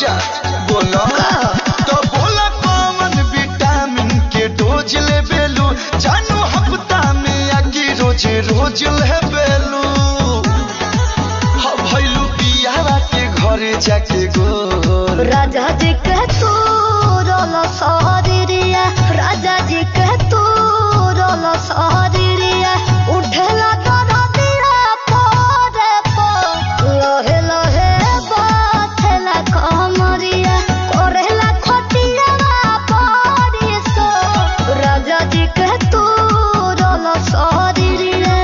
जा बोलो तो बोला कौन विटामिन के डोज ले बेलू जानू हफ्ता में आके रोज रोज ले बेलू भैलू पियावा के घरे जाके गो राजा जी के तू रोलो शरीरिया राजा जी के तू रोलो शरीरिया उठेला तोरा दिया पोरे पो लोहे लोहे बाथेला कमरिया कोरेला खटिया पड़ी सो राजा जी के तू रोलो शरीरिया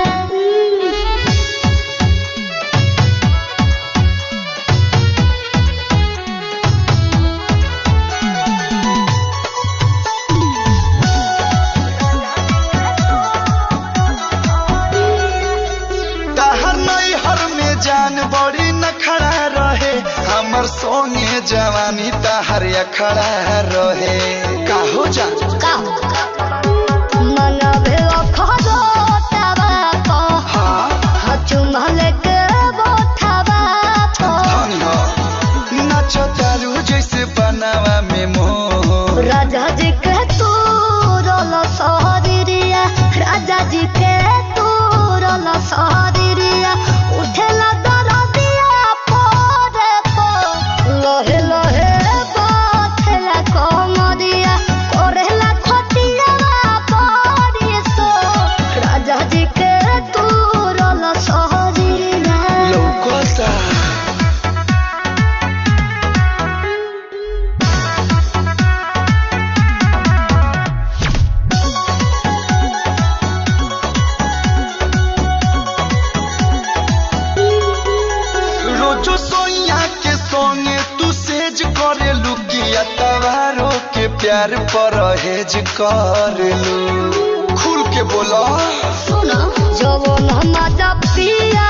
जान बड़ी न खड़ा रहे हमर सोने जवानी तहर खड़ा रहे काहो जान मनवे खरो तबा को हां चुमल के बोथबा को नाच तारू जैसे बनावा में मोह राजा जी के तू रोलो शरीरिया राजा जी के तू रोलो शरीरिया उठेला दरदिया पोरे पो लोहे लोहे बाथेला कमरिया कोरेला खटिया पड़ी सो राजा जी के तू रोलो शरीरिया लौकोता रोजो सोइया के सोने तू सेज करे लुकिया तवारो के प्यार पर हेज करेलू खुल के बोला सुनो जवन मजा पिया